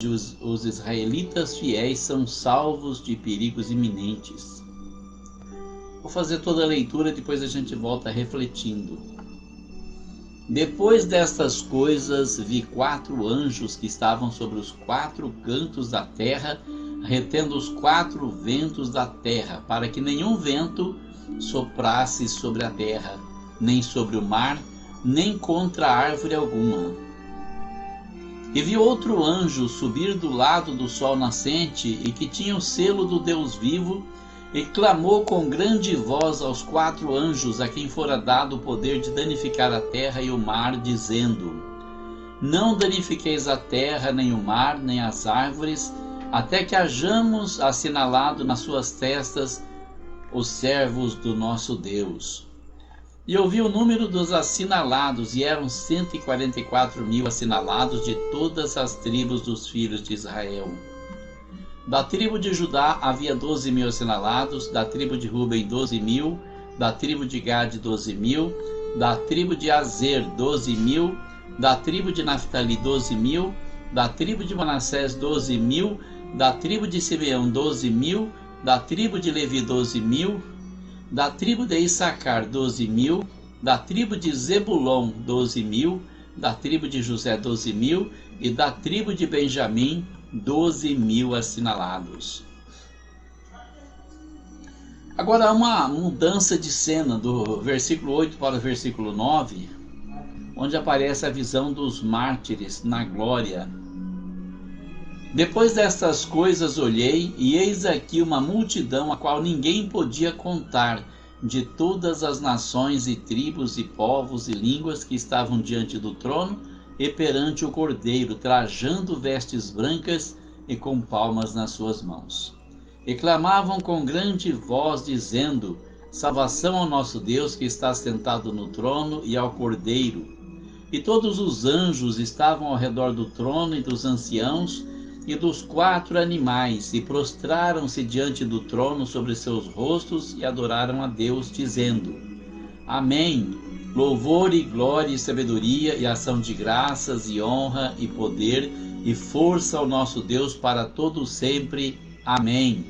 os israelitas fiéis são salvos de perigos iminentes. Vou fazer toda a leitura, depois a gente volta refletindo. Depois destas coisas, vi 4 anjos que estavam sobre os 4 cantos da terra, retendo os 4 ventos da terra, para que nenhum vento soprasse sobre a terra, nem sobre o mar, nem contra árvore alguma. E vi outro anjo subir do lado do sol nascente, e que tinha o selo do Deus vivo, e clamou com grande voz aos 4 anjos a quem fora dado o poder de danificar a terra e o mar, dizendo: Não danifiqueis a terra, nem o mar, nem as árvores, até que hajamos assinalado nas suas testas os servos do nosso Deus. E eu vi o número dos assinalados, e eram 144.000 assinalados de todas as tribos dos filhos de Israel. Da tribo de Judá havia 12.000 assinalados, da tribo de Ruben 12.000, da tribo de Gade 12.000, da tribo de Azer 12.000, da tribo de Naftali 12.000, da tribo de Manassés 12.000, da tribo de Simeão 12.000, da tribo de Levi 12.000, da tribo de Issacar 12.000, da tribo de Zebulon 12.000, da tribo de José 12.000 e da tribo de Benjamim 12.000 assinalados. Agora há uma mudança de cena do versículo 8 para o versículo 9, onde aparece a visão dos mártires na glória. Depois destas coisas olhei, e eis aqui uma multidão a qual ninguém podia contar, de todas as nações e tribos e povos e línguas que estavam diante do trono e perante o Cordeiro, trajando vestes brancas e com palmas nas suas mãos. E clamavam com grande voz, dizendo: Salvação ao nosso Deus que está sentado no trono e ao Cordeiro. E todos os anjos estavam ao redor do trono e dos anciãos e dos 4 animais, e prostraram-se diante do trono sobre seus rostos e adoraram a Deus, dizendo: Amém. Louvor e glória e sabedoria e ação de graças e honra e poder e força ao nosso Deus para todo sempre. Amém.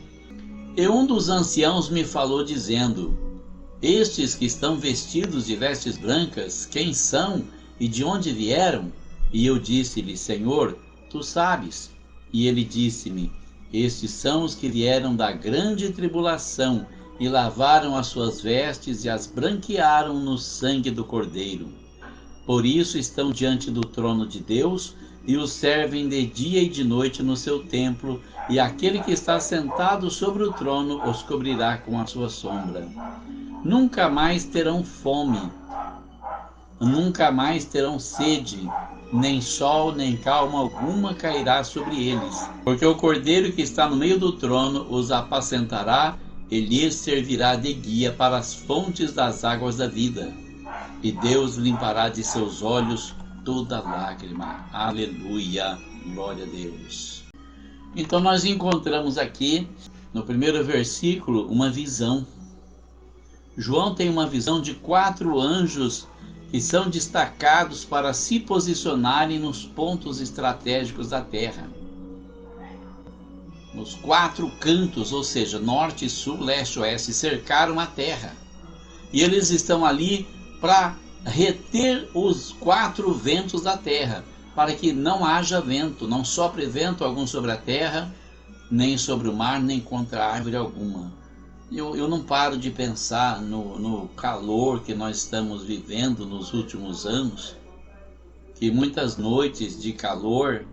E um dos anciãos me falou dizendo: Estes que estão vestidos de vestes brancas, quem são e de onde vieram? E eu disse-lhe: Senhor, tu sabes. E ele disse-me: Estes são os que vieram da grande tribulação e lavaram as suas vestes e as branquearam no sangue do Cordeiro. Por isso estão diante do trono de Deus e o servem de dia e de noite no seu templo, e aquele que está sentado sobre o trono os cobrirá com a sua sombra. Nunca mais terão fome, nunca mais terão sede, nem sol, nem calma alguma cairá sobre eles, porque o Cordeiro que está no meio do trono os apacentará e lhes servirá de guia para as fontes das águas da vida, e Deus limpará de seus olhos toda lágrima. Aleluia, glória a Deus. Então nós encontramos aqui, no primeiro versículo, uma visão. João tem uma visão de 4 anjos que são destacados para se posicionarem nos pontos estratégicos da terra. Nos 4 cantos, ou seja, norte, sul, leste, oeste, cercaram a terra. E eles estão ali para reter os 4 ventos da terra, para que não haja vento, não sopre vento algum sobre a terra, nem sobre o mar, nem contra árvore alguma. Eu não paro de pensar no calor que nós estamos vivendo nos últimos anos, que muitas noites de calor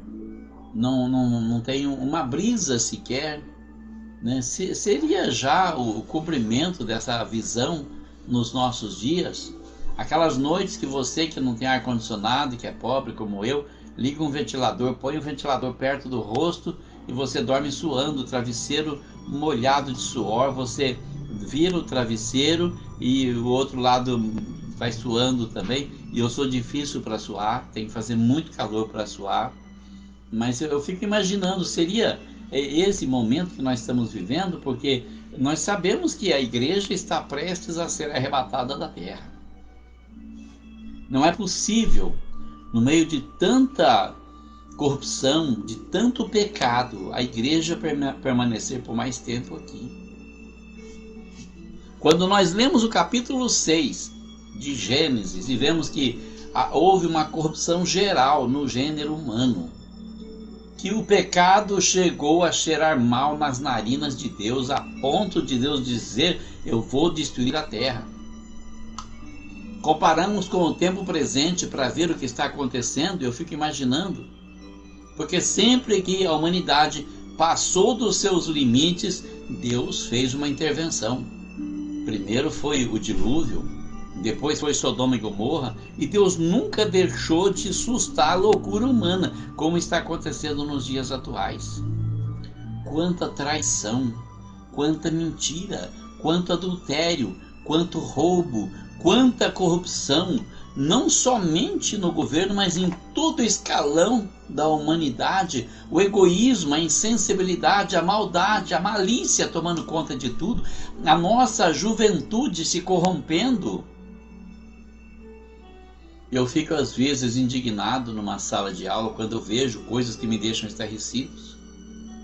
não tem uma brisa sequer, né? Seria já o cumprimento dessa visão nos nossos dias? Aquelas noites que você que não tem ar-condicionado, que é pobre como eu, liga um ventilador, põe o ventilador perto do rosto e você dorme suando, o travesseiro molhado de suor, você vira o travesseiro e o outro lado vai suando também. E eu sou difícil para suar, tem que fazer muito calor para suar, mas eu fico imaginando, seria esse momento que nós estamos vivendo, porque nós sabemos que a igreja está prestes a ser arrebatada da terra. Não é possível, no meio de tanta corrupção, de tanto pecado, a igreja permanecer por mais tempo aqui. Quando nós lemos o capítulo 6 de Gênesis e vemos que houve uma corrupção geral no gênero humano, que o pecado chegou a cheirar mal nas narinas de Deus, a ponto de Deus dizer: eu vou destruir a terra. Comparamos com o tempo presente para ver o que está acontecendo, eu fico imaginando, porque sempre que a humanidade passou dos seus limites, Deus fez uma intervenção. Primeiro foi o dilúvio, depois foi Sodoma e Gomorra, e Deus nunca deixou de sustar a loucura humana, como está acontecendo nos dias atuais. Quanta traição, quanta mentira, quanto adultério, quanto roubo, quanta corrupção, não somente no governo, mas em todo o escalão da humanidade, o egoísmo, a insensibilidade, a maldade, a malícia tomando conta de tudo, a nossa juventude se corrompendo. Eu fico às vezes indignado numa sala de aula quando eu vejo coisas que me deixam estarrecidos.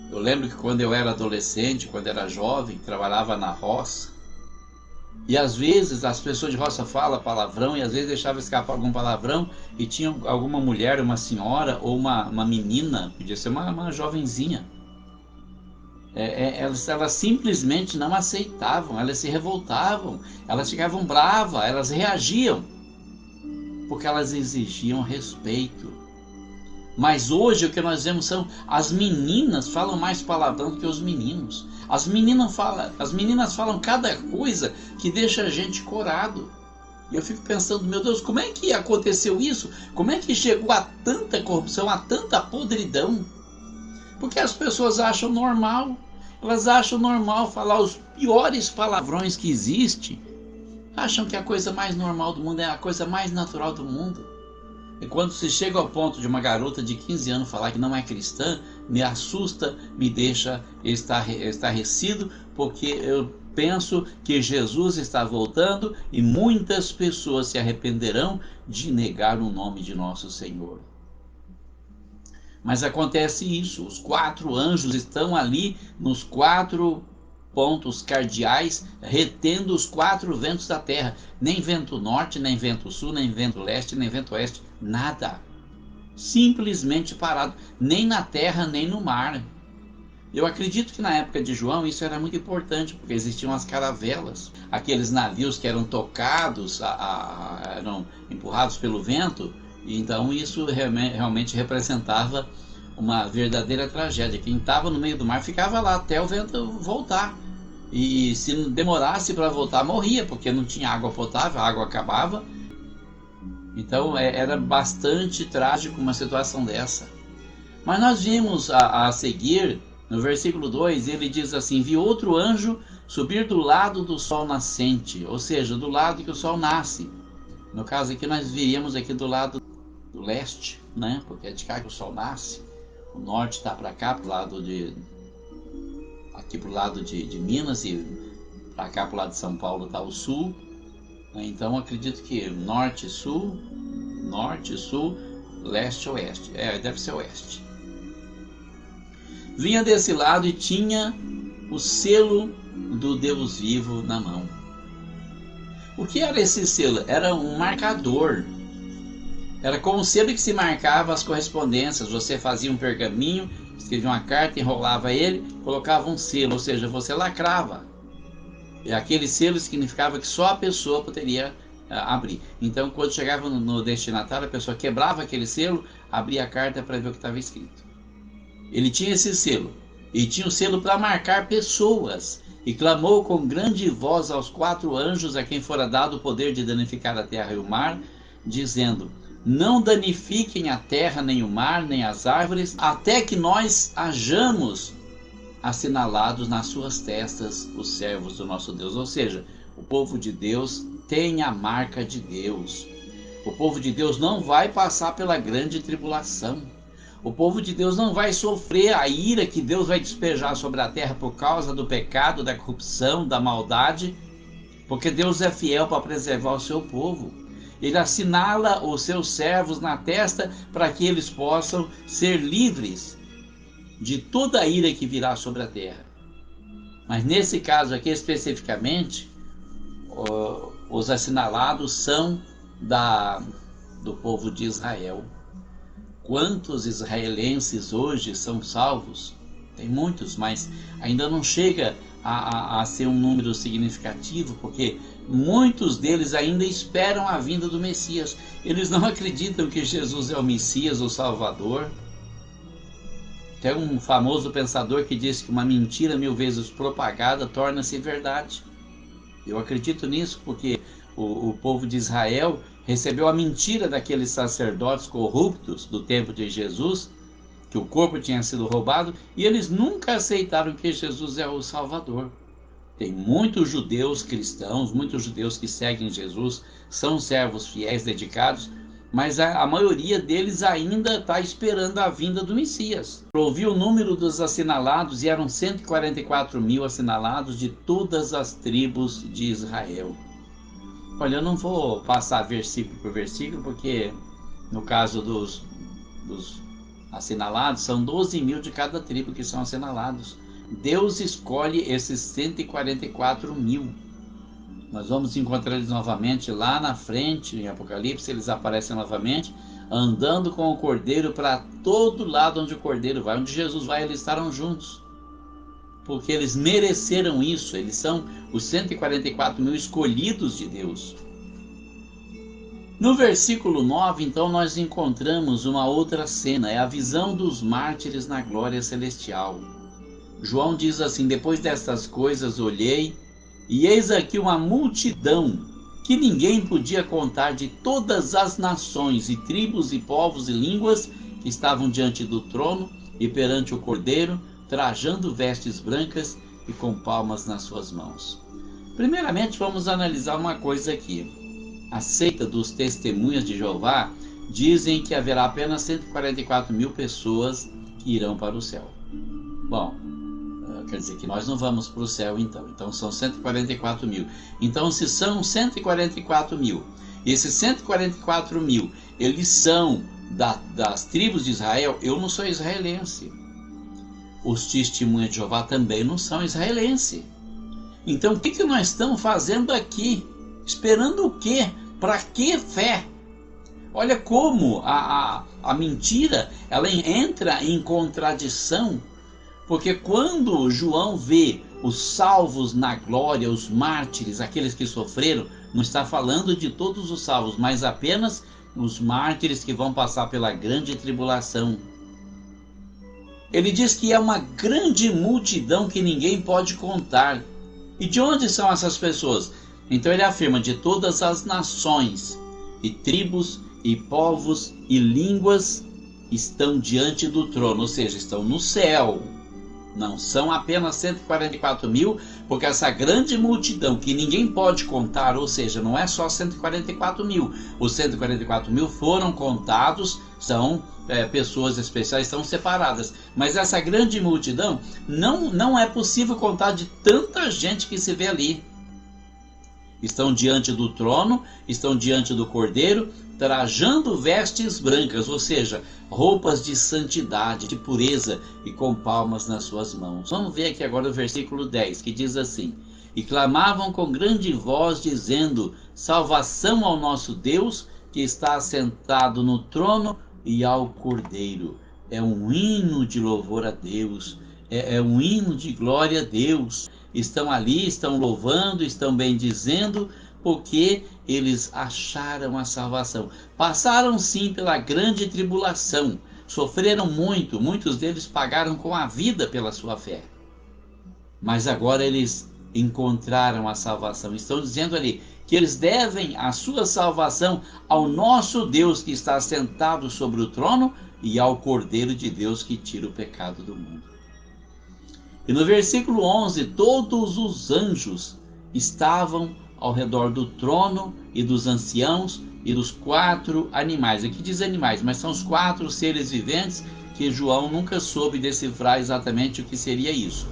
Eu lembro que quando eu era adolescente, quando era jovem, trabalhava na roça, e às vezes as pessoas de roça falam palavrão, e às vezes deixava escapar algum palavrão, e tinha alguma mulher, uma senhora ou uma menina, podia ser uma jovenzinha, elas simplesmente não aceitavam, elas se revoltavam, elas ficavam bravas, elas reagiam, porque elas exigiam respeito. Mas hoje o que nós vemos são as meninas falam mais palavrão do que os meninos. As meninas falam cada coisa que deixa a gente corado. E eu fico pensando, meu Deus, como é que aconteceu isso? Como é que chegou a tanta corrupção, a tanta podridão? Porque as pessoas acham normal. Elas acham normal falar os piores palavrões que existem. Acham que a coisa mais normal do mundo é a coisa mais natural do mundo. E quando se chega ao ponto de uma garota de 15 anos falar que não é cristã, me assusta, me deixa estarrecido, porque eu penso que Jesus está voltando e muitas pessoas se arrependerão de negar o nome de nosso Senhor. Mas acontece isso, os 4 anjos estão ali nos 4 pontos cardeais, retendo os 4 ventos da terra. Nem vento norte, nem vento sul, nem vento leste, nem vento oeste, nada. Simplesmente parado, nem na terra, nem no mar. Eu acredito que na época de João isso era muito importante, porque existiam as caravelas, aqueles navios que eram tocados, eram empurrados pelo vento, e então isso realmente representava uma verdadeira tragédia. Quem estava no meio do mar ficava lá até o vento voltar. E se demorasse para voltar, morria, porque não tinha água potável, a água acabava. Então era bastante trágico uma situação dessa. Mas nós vimos a seguir, no versículo 2, ele diz assim: vi outro anjo subir do lado do sol nascente, ou seja, do lado que o sol nasce. No caso aqui nós viríamos aqui do lado do leste, né? Porque é de cá que o sol nasce. O norte está para cá, pro lado aqui para o lado de Minas, e para cá para o lado de São Paulo está o sul. Então acredito que norte, sul, leste, oeste. Deve ser oeste. Vinha desse lado e tinha o selo do Deus vivo na mão. O que era esse selo? Era um marcador. Era como o selo que se marcava as correspondências. Você fazia um pergaminho, escrevia uma carta, enrolava ele, colocava um selo, ou seja, você lacrava. E aquele selo significava que só a pessoa poderia abrir. Então, quando chegava no destinatário, a pessoa quebrava aquele selo, abria a carta para ver o que estava escrito. Ele tinha esse selo, e tinha o selo para marcar pessoas, e clamou com grande voz aos 4 anjos a quem fora dado o poder de danificar a terra e o mar, dizendo: não danifiquem a terra, nem o mar, nem as árvores, até que nós hajamos assinalados nas suas testas os servos do nosso Deus. Ou seja, o povo de Deus tem a marca de Deus. O povo de Deus não vai passar pela grande tribulação. O povo de Deus não vai sofrer a ira que Deus vai despejar sobre a terra por causa do pecado, da corrupção, da maldade, porque Deus é fiel para preservar o seu povo. Ele assinala os seus servos na testa para que eles possam ser livres de toda a ira que virá sobre a terra. Mas nesse caso aqui especificamente, os assinalados são do povo de Israel. Quantos israelenses hoje são salvos? Tem muitos, mas ainda não chega a ser um número significativo, porque muitos deles ainda esperam a vinda do Messias. Eles não acreditam que Jesus é o Messias, o Salvador. Tem um famoso pensador que diz que uma mentira 1000 vezes propagada torna-se verdade. Eu acredito nisso porque o povo de Israel recebeu a mentira daqueles sacerdotes corruptos do tempo de Jesus, que o corpo tinha sido roubado, e eles nunca aceitaram que Jesus é o Salvador. Tem muitos judeus cristãos, muitos judeus que seguem Jesus, são servos fiéis, dedicados, mas a maioria deles ainda está esperando a vinda do Messias. Eu ouvi o número dos assinalados e eram 144.000 assinalados de todas as tribos de Israel. Olha, eu não vou passar versículo por versículo, porque no caso dos assinalados, são 12.000 de cada tribo que são assinalados. Deus escolhe esses 144.000. Nós vamos encontrar eles novamente lá na frente, em Apocalipse, eles aparecem novamente, andando com o Cordeiro para todo lado onde o Cordeiro vai. Onde Jesus vai, eles estarão juntos. Porque eles mereceram isso, eles são os 144.000 escolhidos de Deus. No versículo 9, então, nós encontramos uma outra cena, é a visão dos mártires na glória celestial. João diz assim: depois destas coisas olhei, e eis aqui uma multidão que ninguém podia contar, de todas as nações e tribos e povos e línguas, que estavam diante do trono e perante o Cordeiro, trajando vestes brancas e com palmas nas suas mãos. Primeiramente, vamos analisar uma coisa aqui. A seita dos testemunhas de Jeová dizem que haverá apenas 144.000 pessoas que irão para o céu. Bom, quer dizer que nós não vamos para o céu então são 144.000. Então, se são 144.000, esses 144.000, eles são das tribos de Israel. Eu não sou israelense. Os testemunhas de Jeová também não são israelenses. Então, o que nós estamos fazendo aqui? Esperando o quê? Para que fé? Olha como a mentira, ela entra em contradição, porque quando João vê os salvos na glória, os mártires, aqueles que sofreram, não está falando de todos os salvos, mas apenas os mártires que vão passar pela grande tribulação. Ele diz que é uma grande multidão que ninguém pode contar. E de onde são essas pessoas? Então ele afirma: de todas as nações e tribos e povos e línguas estão diante do trono, ou seja, estão no céu. Não são apenas 144.000, porque essa grande multidão que ninguém pode contar, ou seja, não é só 144.000. Os 144.000 foram contados, são pessoas especiais, estão separadas. Mas essa grande multidão, não é possível contar de tanta gente que se vê ali. Estão diante do trono, estão diante do Cordeiro, trajando vestes brancas, ou seja, roupas de santidade, de pureza, e com palmas nas suas mãos. Vamos ver aqui agora o versículo 10, que diz assim: e clamavam com grande voz, dizendo: salvação ao nosso Deus, que está assentado no trono, e ao Cordeiro. É um hino de louvor a Deus, é um hino de glória a Deus. Estão ali, estão louvando, estão bendizendo, porque eles acharam a salvação. Passaram sim pela grande tribulação, sofreram muito, muitos deles pagaram com a vida pela sua fé. Mas agora eles encontraram a salvação. Estão dizendo ali que eles devem a sua salvação ao nosso Deus, que está sentado sobre o trono, e ao Cordeiro de Deus, que tira o pecado do mundo. E no versículo 11, todos os anjos estavam ao redor do trono e dos anciãos e dos 4 animais. Aqui diz animais, mas são os 4 seres viventes, que João nunca soube decifrar exatamente o que seria isso.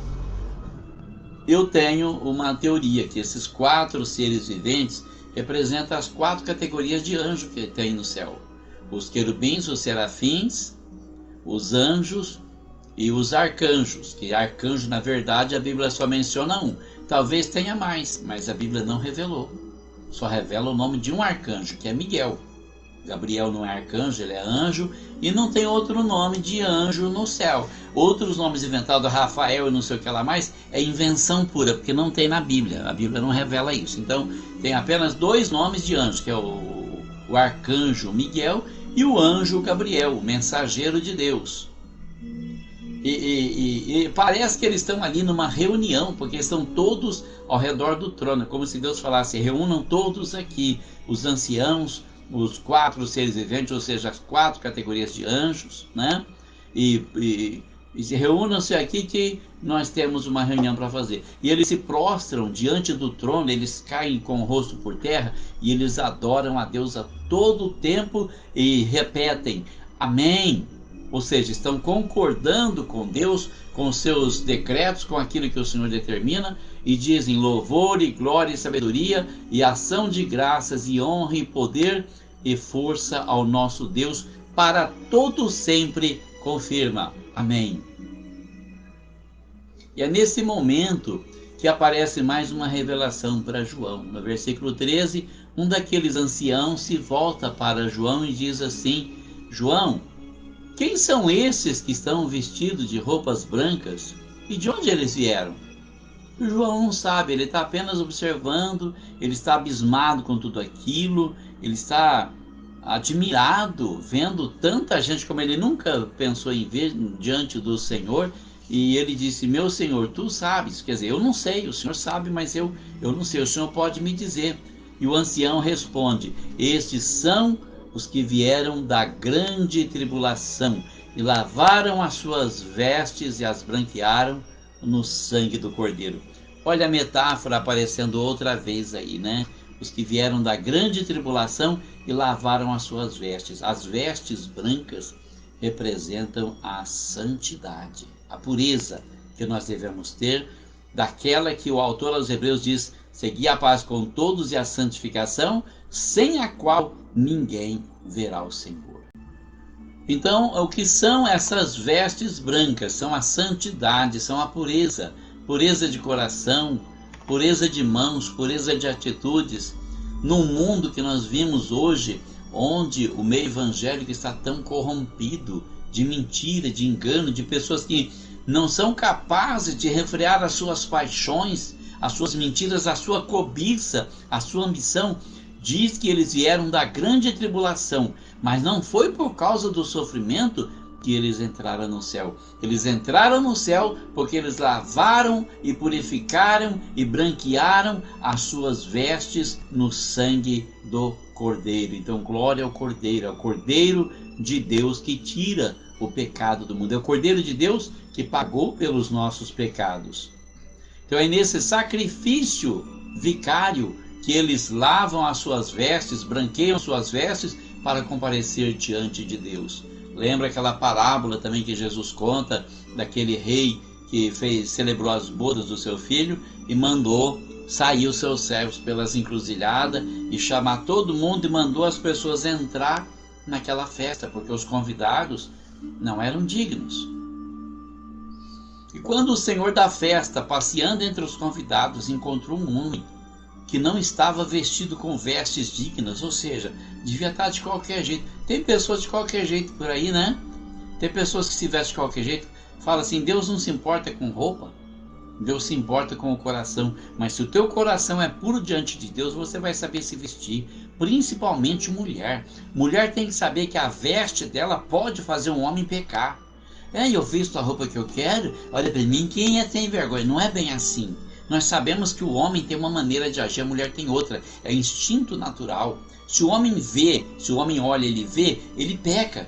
Eu tenho uma teoria que esses 4 seres viventes representa as 4 categorias de anjo que tem no céu: os querubins, os serafins, os anjos e os arcanjos. Que arcanjo, na verdade, a Bíblia só menciona um. Talvez tenha mais, mas a Bíblia não revelou. Só revela o nome de um arcanjo, que é Miguel. Gabriel não é arcanjo, ele é anjo, e não tem outro nome de anjo no céu. Outros nomes inventados, Rafael e não sei o que lá mais, é invenção pura, porque não tem na Bíblia. A Bíblia não revela isso. Então, tem apenas 2 nomes de anjo, que é o arcanjo Miguel e o anjo Gabriel, o mensageiro de Deus. E parece que eles estão ali numa reunião, porque estão todos ao redor do trono, como se Deus falasse: reúnam todos aqui, os anciãos, os 4 seres viventes, ou seja, as 4 categorias de anjos, né? E reúnam-se aqui que nós temos uma reunião para fazer. E eles se prostram diante do trono, eles caem com o rosto por terra e eles adoram a Deus a todo tempo e repetem: amém. Ou seja, estão concordando com Deus, com seus decretos, com aquilo que o Senhor determina, e dizem louvor e glória e sabedoria e ação de graças e honra e poder e força ao nosso Deus para todo sempre, confirma. Amém. E é nesse momento que aparece mais uma revelação para João. No versículo 13, um daqueles anciãos se volta para João e diz assim: João, quem são esses que estão vestidos de roupas brancas? E de onde eles vieram? O João não sabe, ele está apenas observando, ele está abismado com tudo aquilo, ele está admirado, vendo tanta gente como ele nunca pensou em ver diante do Senhor. E ele disse: meu Senhor, tu sabes. Quer dizer, eu não sei, o Senhor sabe, mas eu não sei, o Senhor pode me dizer. E o ancião responde: estes são os que vieram da grande tribulação e lavaram as suas vestes e as branquearam no sangue do Cordeiro. Olha a metáfora aparecendo outra vez aí, né? Os que vieram da grande tribulação e lavaram as suas vestes. As vestes brancas representam a santidade, a pureza que nós devemos ter, daquela que o autor aos Hebreus diz: segui a paz com todos e a santificação, sem a qual ninguém verá o Senhor. Então, o que são essas vestes brancas? São a santidade, são a pureza. Pureza de coração, pureza de mãos, pureza de atitudes. Num mundo que nós vimos hoje, onde o meio evangélico está tão corrompido de mentira, de engano, de pessoas que não são capazes de refrear as suas paixões, as suas mentiras, a sua cobiça, a sua ambição. Diz que eles vieram da grande tribulação, mas não foi por causa do sofrimento que eles entraram no céu. Eles entraram no céu porque eles lavaram e purificaram e branquearam as suas vestes no sangue do Cordeiro. Então, glória ao Cordeiro, é o Cordeiro de Deus que tira o pecado do mundo. É o Cordeiro de Deus que pagou pelos nossos pecados. Então é nesse sacrifício vicário que eles lavam as suas vestes, branqueiam suas vestes para comparecer diante de Deus. Lembra aquela parábola também que Jesus conta daquele rei que celebrou as bodas do seu filho e mandou sair os seus servos pelas encruzilhadas e chamar todo mundo e mandou as pessoas entrar naquela festa, porque os convidados não eram dignos. E quando o Senhor da festa, passeando entre os convidados, encontrou um homem que não estava vestido com vestes dignas, ou seja, devia estar de qualquer jeito. Tem pessoas de qualquer jeito por aí, né? Tem pessoas que se vestem de qualquer jeito. Fala assim: Deus não se importa com roupa, Deus se importa com o coração. Mas se o teu coração é puro diante de Deus, você vai saber se vestir. Principalmente mulher. Mulher tem que saber que a veste dela pode fazer um homem pecar. Eu visto a roupa que eu quero, olha para mim, quem tem vergonha? Não é bem assim. Nós sabemos que o homem tem uma maneira de agir, a mulher tem outra. É instinto natural. Se o homem vê, se o homem olha, ele vê, ele peca.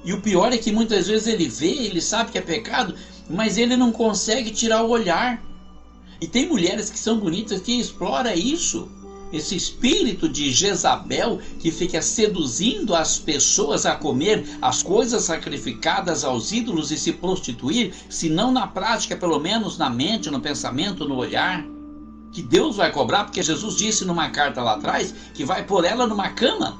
E o pior é que muitas vezes ele vê, ele sabe que é pecado, mas ele não consegue tirar o olhar. E tem mulheres que são bonitas que exploram isso. Esse espírito de Jezabel que fica seduzindo as pessoas a comer as coisas sacrificadas aos ídolos e se prostituir, se não na prática, pelo menos na mente, no pensamento, no olhar. que Deus vai cobrar, porque Jesus disse numa carta lá atrás que vai pôr ela numa cama,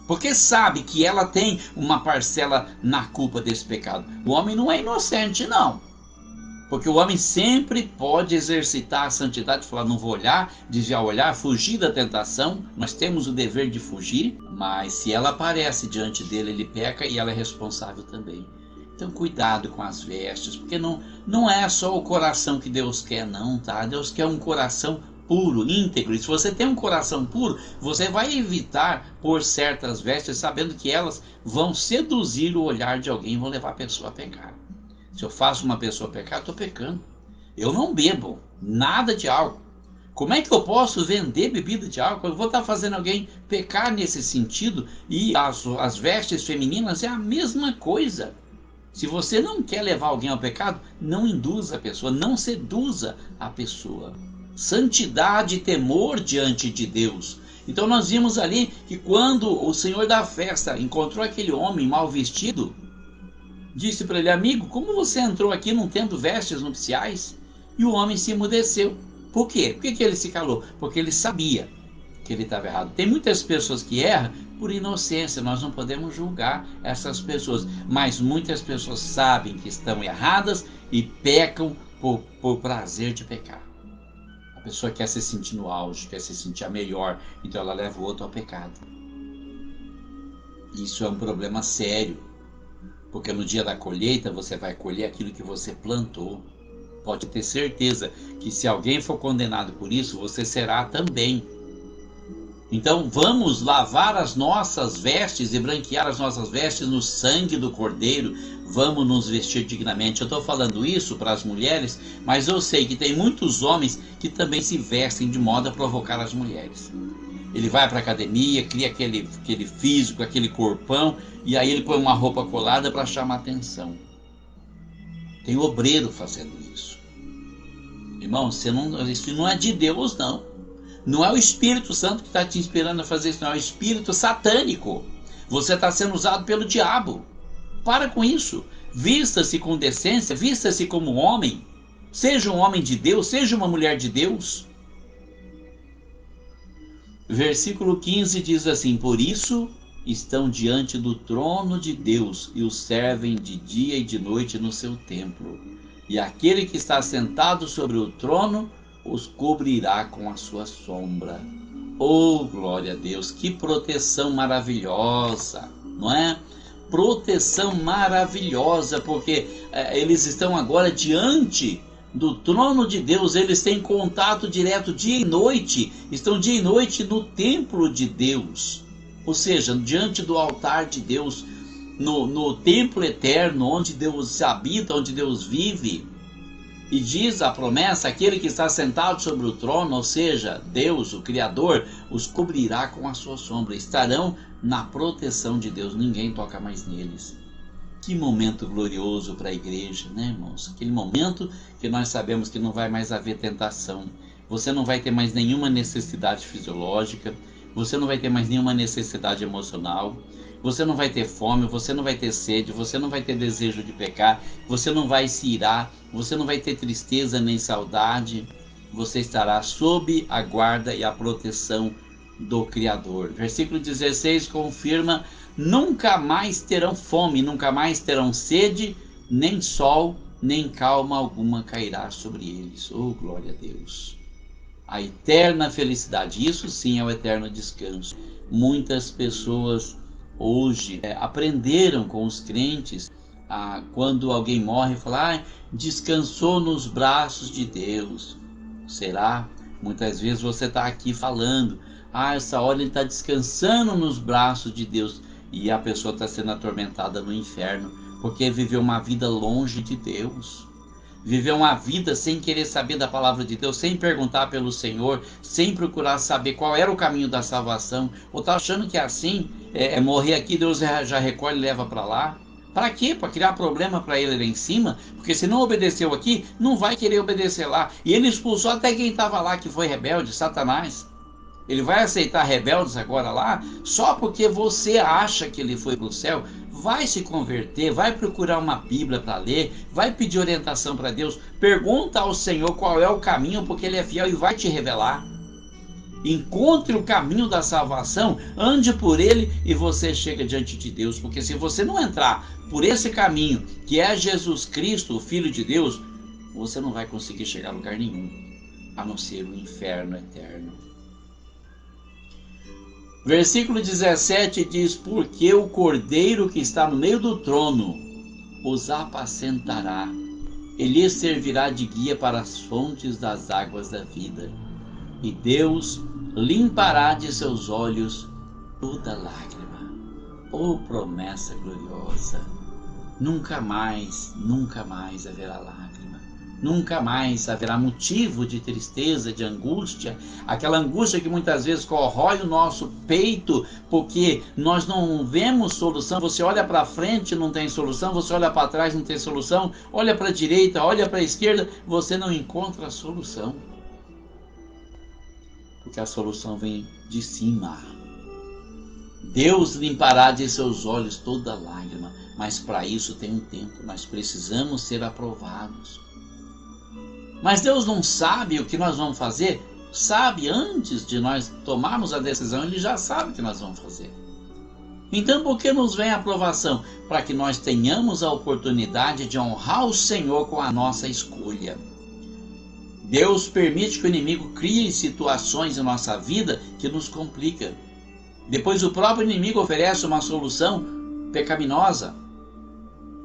porque sabe que ela tem uma parcela na culpa desse pecado. O homem não é inocente, não. Porque o homem sempre pode exercitar a santidade, falar, não vou olhar, desviar o olhar, fugir da tentação. Nós temos o dever de fugir, mas se ela aparece diante dele, ele peca e ela é responsável também. Então cuidado com as vestes, porque não é só o coração que Deus quer, não, tá? Deus quer um coração puro, íntegro. E se você tem um coração puro, você vai evitar pôr certas vestes, sabendo que elas vão seduzir o olhar de alguém e vão levar a pessoa a pecar. Se eu faço uma pessoa pecar, eu estou pecando. Eu não bebo nada de álcool. Como é que eu posso vender bebida de álcool? Eu vou estar fazendo alguém pecar nesse sentido. E as vestes femininas é a mesma coisa. Se você não quer levar alguém ao pecado, não induza a pessoa, não seduza a pessoa. Santidade e temor diante de Deus. Então nós vimos ali que quando o senhor da festa encontrou aquele homem mal vestido, disse para ele, amigo, como você entrou aqui não tendo vestes nupciais? E o homem se emudeceu. Por quê? Por que ele se calou? Porque ele sabia que ele estava errado. Tem muitas pessoas que erram por inocência, nós não podemos julgar essas pessoas. Mas muitas pessoas sabem que estão erradas e pecam por prazer de pecar. A pessoa quer se sentir no auge, quer se sentir a melhor, então ela leva o outro ao pecado. Isso é um problema sério. Porque no dia da colheita você vai colher aquilo que você plantou. Pode ter certeza que se alguém for condenado por isso, você será também. Então vamos lavar as nossas vestes e branquear as nossas vestes no sangue do Cordeiro. Vamos nos vestir dignamente. Eu estou falando isso para as mulheres, mas eu sei que tem muitos homens que também se vestem de modo a provocar as mulheres. Ele vai para a academia, cria aquele físico, aquele corpão, e aí ele põe uma roupa colada para chamar atenção. Tem obreiro fazendo isso. Irmão, isso não é de Deus, não. Não é o Espírito Santo que está te inspirando a fazer isso, não. É o Espírito satânico. Você está sendo usado pelo diabo. Para com isso. Vista-se com decência, vista-se como homem. Seja um homem de Deus, seja uma mulher de Deus. Versículo 15 diz assim, por isso estão diante do trono de Deus e o servem de dia e de noite no seu templo. E aquele que está sentado sobre o trono os cobrirá com a sua sombra. Oh, glória a Deus, que proteção maravilhosa, não é? Proteção maravilhosa, porque eles estão agora diante do trono de Deus, eles têm contato direto dia e noite, estão dia e noite no templo de Deus, ou seja, diante do altar de Deus, no templo eterno, onde Deus habita, onde Deus vive. E diz a promessa, aquele que está sentado sobre o trono, ou seja, Deus, o Criador, os cobrirá com a sua sombra, estarão na proteção de Deus, ninguém toca mais neles. Que momento glorioso para a igreja, né, irmãos? Aquele momento que nós sabemos que não vai mais haver tentação. Você não vai ter mais nenhuma necessidade fisiológica. Você não vai ter mais nenhuma necessidade emocional. Você não vai ter fome, você não vai ter sede, você não vai ter desejo de pecar. Você não vai se irar, você não vai ter tristeza nem saudade. Você estará sob a guarda e a proteção do Criador. Versículo 16 confirma: nunca mais terão fome, nunca mais terão sede, nem sol, nem calma alguma cairá sobre eles. Oh, glória a Deus! A eterna felicidade, isso sim é o eterno descanso. Muitas pessoas hoje aprenderam com os crentes, quando alguém morre, falar, descansou nos braços de Deus. Será? Muitas vezes você está aqui falando, essa hora ele está descansando nos braços de Deus. E a pessoa está sendo atormentada no inferno, porque viveu uma vida longe de Deus. Viveu uma vida sem querer saber da palavra de Deus, sem perguntar pelo Senhor, sem procurar saber qual era o caminho da salvação. Ou está achando que é assim, morrer aqui, Deus já recolhe e leva para lá. Para quê? Para criar problema para ele lá em cima? Porque se não obedeceu aqui, não vai querer obedecer lá. E ele expulsou até quem estava lá, que foi rebelde, Satanás. Ele vai aceitar rebeldes agora lá só porque você acha que ele foi para o céu? Vai se converter, vai procurar uma Bíblia para ler, vai pedir orientação para Deus, pergunta ao Senhor qual é o caminho, porque Ele é fiel e vai te revelar. Encontre o caminho da salvação, ande por ele e você chega diante de Deus, porque se você não entrar por esse caminho, que é Jesus Cristo, o Filho de Deus, você não vai conseguir chegar a lugar nenhum, a não ser o inferno eterno. Versículo 17 diz: porque o Cordeiro que está no meio do trono os apacentará, ele lhes servirá de guia para as fontes das águas da vida, e Deus limpará de seus olhos toda lágrima. Oh, promessa gloriosa! Nunca mais haverá lágrima. Nunca mais haverá motivo de tristeza, de angústia, aquela angústia que muitas vezes corrói o nosso peito, porque nós não vemos solução. Você olha para frente, não tem solução, você olha para trás, não tem solução, olha para a direita, olha para a esquerda, você não encontra a solução. Porque a solução vem de cima. Deus limpará de seus olhos toda lágrima, mas para isso tem um tempo, nós precisamos ser aprovados. Mas Deus não sabe o que nós vamos fazer? Sabe, antes de nós tomarmos a decisão, Ele já sabe o que nós vamos fazer. Então por que nos vem a aprovação? Para que nós tenhamos a oportunidade de honrar o Senhor com a nossa escolha. Deus permite que o inimigo crie situações em nossa vida que nos complicam. Depois o próprio inimigo oferece uma solução pecaminosa.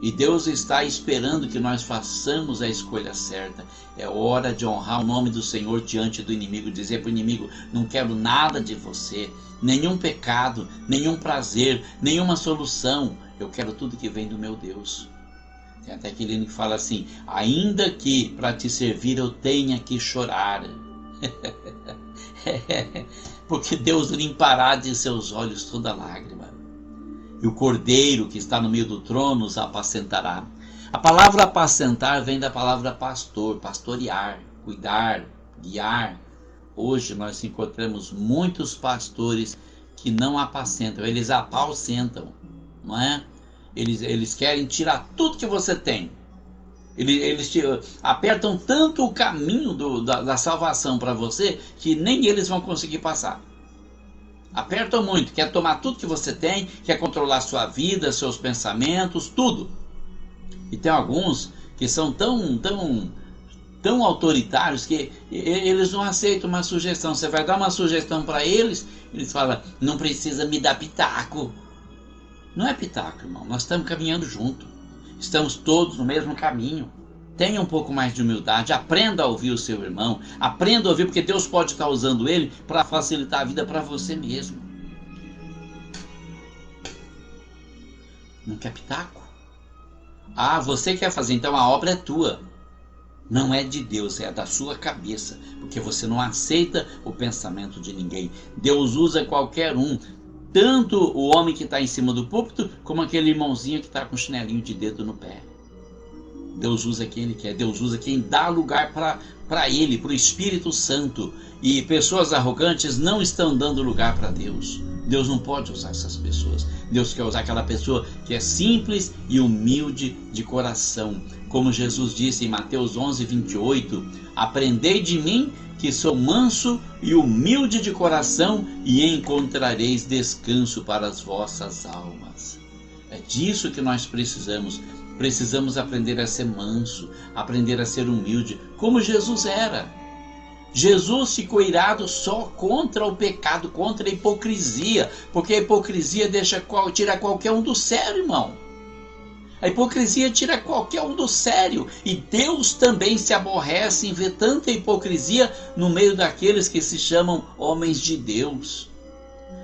E Deus está esperando que nós façamos a escolha certa. É hora de honrar o nome do Senhor diante do inimigo. Dizer para o inimigo: não quero nada de você. Nenhum pecado, nenhum prazer, nenhuma solução. Eu quero tudo que vem do meu Deus. Tem até aquele que fala assim: ainda que para te servir eu tenha que chorar. Porque Deus limpará de seus olhos toda lágrima. E o Cordeiro que está no meio do trono os apacentará. A palavra apacentar vem da palavra pastor, pastorear, cuidar, guiar. Hoje nós encontramos muitos pastores que não apacentam, eles apaucentam, não é? Eles querem tirar tudo que você tem. Eles apertam tanto o caminho da salvação para você que nem eles vão conseguir passar. Apertam muito, quer tomar tudo que você tem, quer controlar sua vida, seus pensamentos, tudo. E tem alguns que são tão autoritários que eles não aceitam uma sugestão. Você vai dar uma sugestão para eles, eles falam: não precisa me dar pitaco. Não é pitaco, irmão, nós estamos caminhando junto. Estamos todos no mesmo caminho. Tenha um pouco mais de humildade, aprenda a ouvir o seu irmão, aprenda a ouvir, porque Deus pode estar usando ele para facilitar a vida para você mesmo. Não quer pitaco? Ah, você quer fazer, então a obra é tua. Não é de Deus, é da sua cabeça, porque você não aceita o pensamento de ninguém. Deus usa qualquer um, tanto o homem que está em cima do púlpito, como aquele irmãozinho que está com um chinelinho de dedo no pé. Deus usa quem Ele quer, Deus usa quem dá lugar para Ele, para o Espírito Santo. E pessoas arrogantes não estão dando lugar para Deus. Deus não pode usar essas pessoas. Deus quer usar aquela pessoa que é simples e humilde de coração. Como Jesus disse em Mateus 11:28, aprendei de mim que sou manso e humilde de coração, e encontrareis descanso para as vossas almas. É disso que nós precisamos. Precisamos aprender a ser manso, aprender a ser humilde, como Jesus era. Jesus ficou irado só contra o pecado, contra a hipocrisia, porque a hipocrisia tira qualquer um do sério, irmão. A hipocrisia tira qualquer um do sério, e Deus também se aborrece em ver tanta hipocrisia no meio daqueles que se chamam homens de Deus.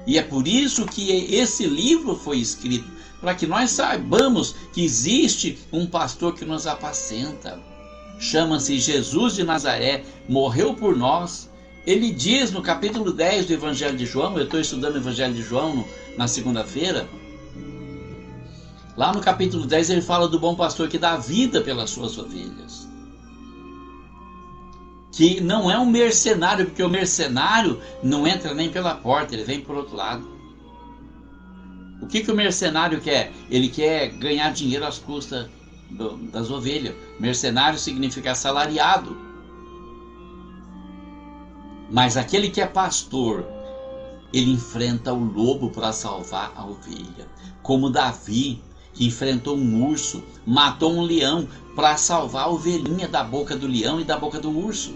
E é por isso que esse livro foi escrito, para que nós saibamos que existe um pastor que nos apacenta. Chama-se Jesus de Nazaré, morreu por nós. Ele diz no capítulo 10 do Evangelho de João, eu estou estudando o Evangelho de João na segunda-feira, lá no capítulo 10 ele fala do bom pastor que dá vida pelas suas ovelhas. que não é um mercenário, porque o mercenário não entra nem pela porta, ele vem por outro lado. O que o mercenário quer? Ele quer ganhar dinheiro às custas das ovelhas. Mercenário significa assalariado. Mas aquele que é pastor, ele enfrenta o lobo para salvar a ovelha. Como Davi, que enfrentou um urso, matou um leão para salvar a ovelhinha da boca do leão e da boca do urso.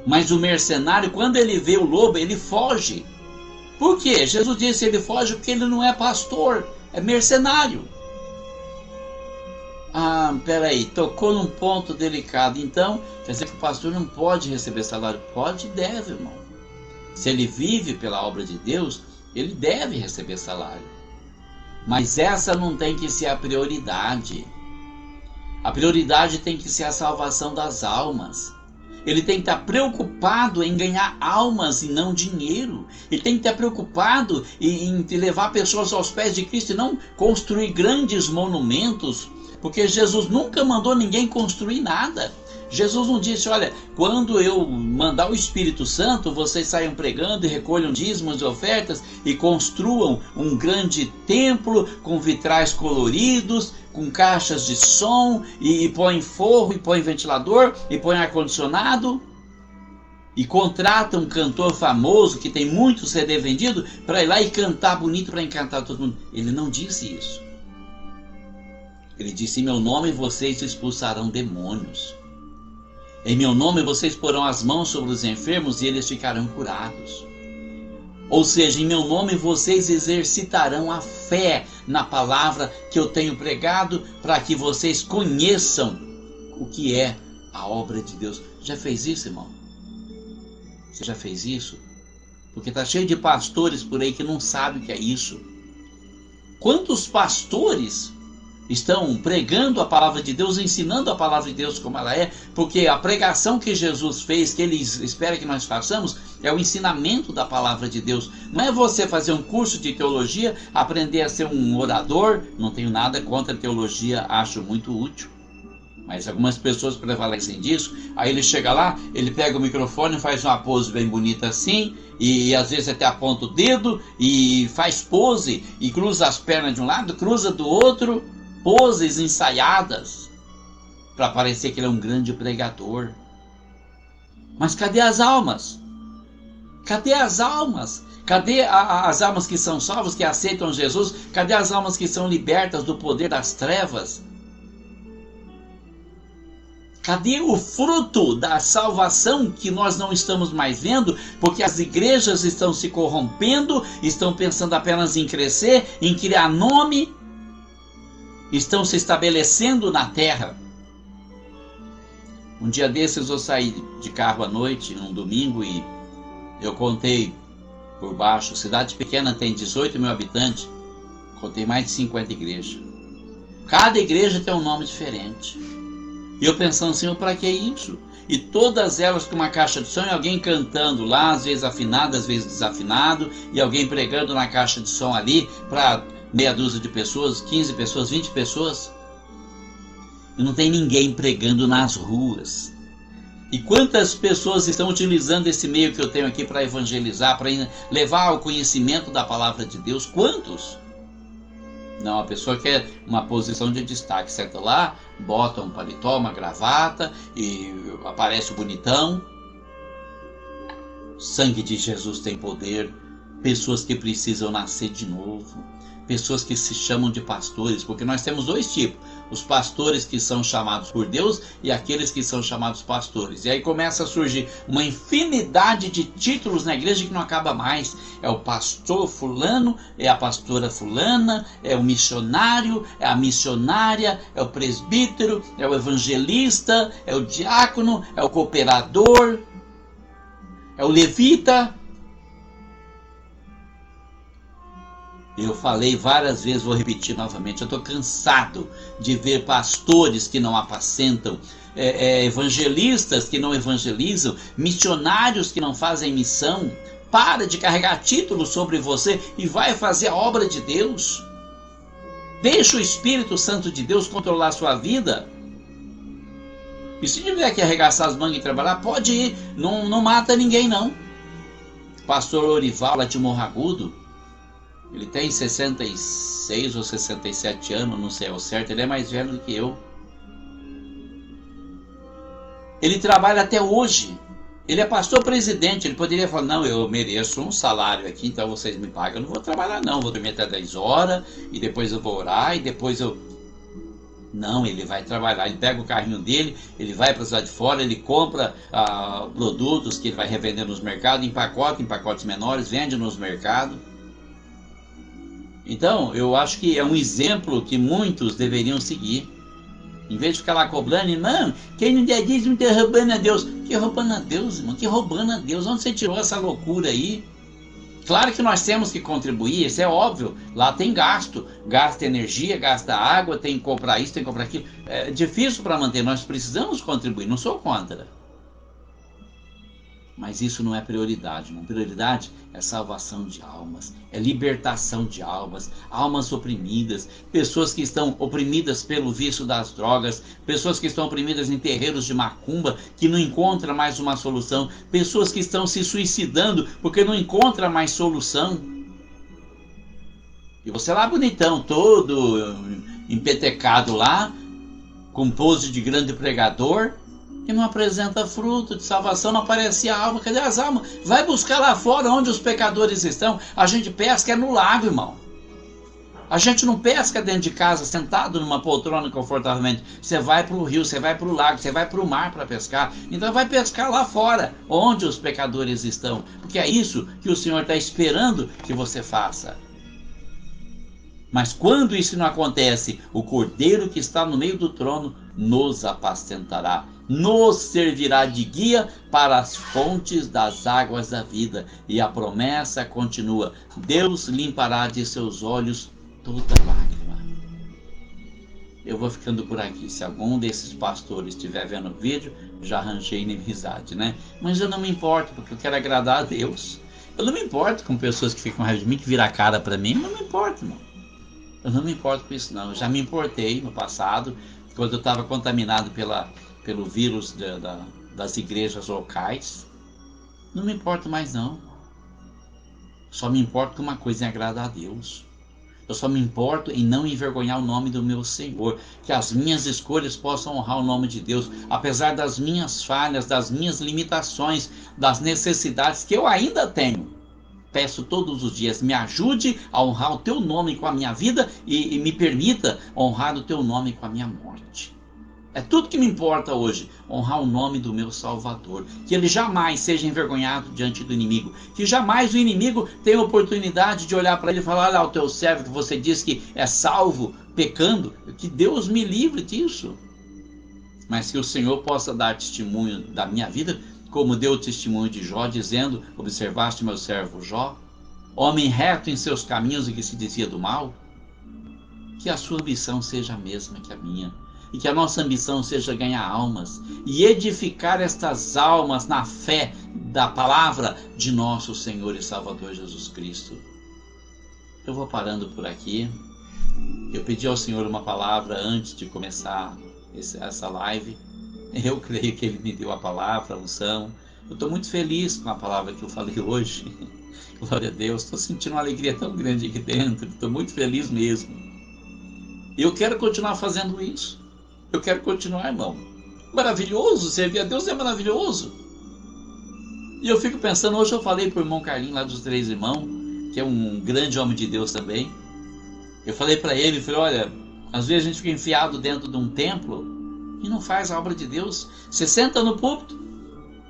Mas o mercenário, quando ele vê o lobo, ele foge. Por quê? Jesus disse, ele foge porque ele não é pastor, é mercenário. Ah, peraí, tocou num ponto delicado. Então, quer dizer que o pastor não pode receber salário? Pode e deve, irmão. Se ele vive pela obra de Deus, ele deve receber salário. Mas essa não tem que ser a prioridade. A prioridade tem que ser a salvação das almas. Ele tem que estar preocupado em ganhar almas e não dinheiro. Ele tem que estar preocupado em levar pessoas aos pés de Cristo e não construir grandes monumentos, porque Jesus nunca mandou ninguém construir nada. Jesus não disse, olha, quando eu mandar o Espírito Santo, vocês saiam pregando e recolham dízimos e ofertas e construam um grande templo com vitrais coloridos, com caixas de som, e põem forro, e põem ventilador, e põem ar-condicionado, e contrata um cantor famoso que tem muito CD vendido para ir lá e cantar bonito para encantar todo mundo. Ele não disse isso. Ele disse, em meu nome vocês expulsarão demônios. Em meu nome vocês porão as mãos sobre os enfermos e eles ficarão curados. Ou seja, em meu nome vocês exercitarão a fé na palavra que eu tenho pregado, para que vocês conheçam o que é a obra de Deus. Já fez isso, irmão? Você já fez isso? Porque está cheio de pastores por aí que não sabem o que é isso. Quantos pastores estão pregando a palavra de Deus, ensinando a palavra de Deus como ela é, porque a pregação que Jesus fez, que Ele espera que nós façamos, é o ensinamento da palavra de Deus. Não é você fazer um curso de teologia, aprender a ser um orador. Não tenho nada contra a teologia, acho muito útil. Mas algumas pessoas prevalecem disso. Aí ele chega lá, ele pega o microfone, faz uma pose bem bonita assim, e às vezes até aponta o dedo, e faz pose, e cruza as pernas de um lado, cruza do outro, poses ensaiadas para parecer que ele é um grande pregador. Mas cadê as almas? Cadê as almas? Cadê as almas que são salvas, que aceitam Jesus? Cadê as almas que são libertas do poder das trevas? Cadê o fruto da salvação que nós não estamos mais vendo? Porque as igrejas estão se corrompendo, estão pensando apenas em crescer, em criar nome, estão se estabelecendo na terra. Um dia desses eu saí de carro à noite, num domingo, e eu contei por baixo, cidade pequena tem 18 mil habitantes, contei mais de 50 igrejas. Cada igreja tem um nome diferente. E eu pensando, Senhor, para que isso? E todas elas com uma caixa de som e alguém cantando lá, às vezes afinado, às vezes desafinado, e alguém pregando na caixa de som ali para meia dúzia de pessoas, 15 pessoas, 20 pessoas. E não tem ninguém pregando nas ruas. E quantas pessoas estão utilizando esse meio que eu tenho aqui para evangelizar, para levar ao conhecimento da palavra de Deus? Quantos? Não, a pessoa quer uma posição de destaque, senta lá, bota um paletó, uma gravata e aparece o bonitão. O sangue de Jesus tem poder. Pessoas que precisam nascer de novo. Pessoas que se chamam de pastores, porque nós temos dois tipos: os pastores que são chamados por Deus e aqueles que são chamados pastores. E aí começa a surgir uma infinidade de títulos na igreja que não acaba mais. É o pastor fulano, é a pastora fulana, é o missionário, é a missionária, é o presbítero, é o evangelista, é o diácono, é o cooperador, é o levita. Eu falei várias vezes, vou repetir novamente, eu estou cansado de ver pastores que não apacentam, evangelistas que não evangelizam, missionários que não fazem missão. Para de carregar títulos sobre você e vai fazer a obra de Deus. Deixa o Espírito Santo de Deus controlar a sua vida. E se tiver que arregaçar as mangas e trabalhar, pode ir, não mata ninguém não. Pastor Orival lá de Morro Agudo, ele tem 66 ou 67 anos, não sei ao certo, ele é mais velho do que eu. Ele trabalha até hoje. Ele é pastor presidente, ele poderia falar, não, eu mereço um salário aqui, então vocês me pagam, eu não vou trabalhar não, vou dormir até 10 horas, e depois eu vou orar, e depois eu... Não, ele vai trabalhar, ele pega o carrinho dele, ele vai para a cidade de fora, ele compra produtos que ele vai revender nos mercados, em pacotes menores, vende nos mercados. Então, eu acho que é um exemplo que muitos deveriam seguir. Em vez de ficar lá cobrando, irmão, quem não der dízimo está roubando a Deus. Que roubando a Deus, irmão? Que roubando a Deus? Onde você tirou essa loucura aí? Claro que nós temos que contribuir, isso é óbvio. Lá tem gasto, gasta energia, gasta água, tem que comprar isso, tem que comprar aquilo. É difícil para manter, nós precisamos contribuir, não sou contra. Mas isso não é prioridade, irmão. Prioridade é salvação de almas, é libertação de almas, almas oprimidas, pessoas que estão oprimidas pelo vício das drogas, pessoas que estão oprimidas em terreiros de macumba, que não encontram mais uma solução, pessoas que estão se suicidando porque não encontram mais solução. E você lá bonitão, todo empetecado lá, com pose de grande pregador, que não apresenta fruto de salvação, não aparece a alma. Cadê as almas? Vai buscar lá fora onde os pecadores estão. A gente pesca no lago, irmão. A gente não pesca dentro de casa, sentado numa poltrona confortavelmente. Você vai para o rio, você vai para o lago, você vai para o mar para pescar. Então vai pescar lá fora, onde os pecadores estão. Porque é isso que o Senhor está esperando que você faça. Mas quando isso não acontece, o Cordeiro que está no meio do trono nos apacentará, nos servirá de guia para as fontes das águas da vida. E a promessa continua: Deus limpará de seus olhos toda lágrima. Eu vou ficando por aqui. Se algum desses pastores estiver vendo o vídeo, já arranjei inimizade, né? Mas eu não me importo, porque eu quero agradar a Deus. Eu não me importo com pessoas que ficam com raiva de mim, que viram a cara para mim. Eu não me importo, irmão. Eu não me importo com isso, não. Eu já me importei no passado, quando eu estava contaminado pelo vírus das igrejas locais. Não me importo mais, não. Só me importo com uma coisa, em agradar a Deus. Eu só me importo em não envergonhar o nome do meu Senhor. Que as minhas escolhas possam honrar o nome de Deus, apesar das minhas falhas, das minhas limitações, das necessidades que eu ainda tenho. Peço todos os dias, me ajude a honrar o teu nome com a minha vida e me permita honrar o teu nome com a minha morte. É tudo que me importa hoje, honrar o nome do meu Salvador. Que ele jamais seja envergonhado diante do inimigo. Que jamais o inimigo tenha a oportunidade de olhar para ele e falar: olha, o teu servo que você diz que é salvo pecando. Que Deus me livre disso. Mas que o Senhor possa dar testemunho da minha vida, como deu o testemunho de Jó, dizendo: observaste meu servo Jó, homem reto em seus caminhos e que se desvia do mal. Que a sua ambição seja a mesma que a minha, e que a nossa ambição seja ganhar almas e edificar estas almas na fé da palavra de nosso Senhor e Salvador Jesus Cristo. Eu vou parando por aqui. Eu pedi ao Senhor uma palavra antes de começar essa live. Eu creio que Ele me deu a palavra, a unção. Eu estou muito feliz com a palavra que eu falei hoje. Glória a Deus. Estou sentindo uma alegria tão grande aqui dentro. Estou muito feliz mesmo. E eu quero continuar fazendo isso. Eu quero continuar, irmão. Maravilhoso. Servir a Deus é maravilhoso. E eu fico pensando, hoje eu falei para o irmão Carlinhos lá dos Três Irmãos, que é um grande homem de Deus também. Eu falei para ele, falei: olha, às vezes a gente fica enfiado dentro de um templo e não faz a obra de Deus. Você senta no púlpito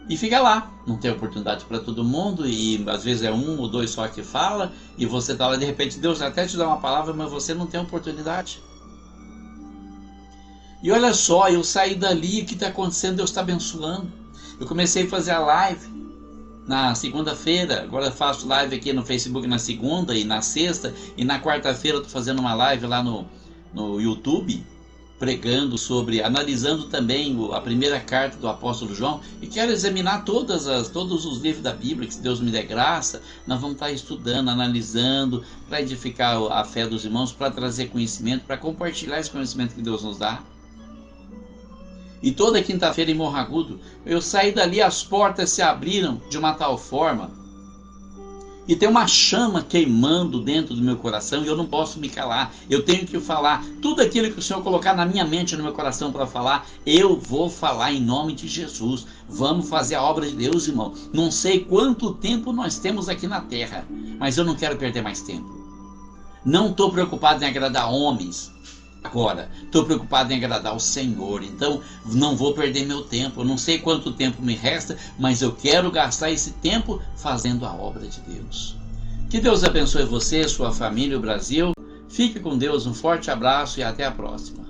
e fica lá. Não tem oportunidade para todo mundo, e às vezes é um ou dois só que fala, e você está lá, de repente Deus até te dá uma palavra, mas você não tem oportunidade. E olha só, eu saí dali, o que está acontecendo? Deus está abençoando. Eu comecei a fazer a live na segunda-feira, agora eu faço live aqui no Facebook na segunda e na sexta, e na quarta-feira eu estou fazendo uma live lá no YouTube, pregando sobre, analisando também a primeira carta do apóstolo João, e quero examinar todos os livros da Bíblia, que se Deus me der graça, nós vamos estar estudando, analisando, para edificar a fé dos irmãos, para trazer conhecimento, para compartilhar esse conhecimento que Deus nos dá. E toda quinta-feira em Morro Agudo, eu saí dali, as portas se abriram de uma tal forma, e tem uma chama queimando dentro do meu coração, e eu não posso me calar, eu tenho que falar, tudo aquilo que o Senhor colocar na minha mente, no meu coração para falar, eu vou falar em nome de Jesus. Vamos fazer a obra de Deus, irmão. Não sei quanto tempo nós temos aqui na terra, mas eu não quero perder mais tempo. Não estou preocupado em agradar homens agora, estou preocupado em agradar o Senhor. Então não vou perder meu tempo. Eu não sei quanto tempo me resta, mas eu quero gastar esse tempo fazendo a obra de Deus. Que Deus abençoe você, sua família, o Brasil. Fique com Deus, um forte abraço e até a próxima.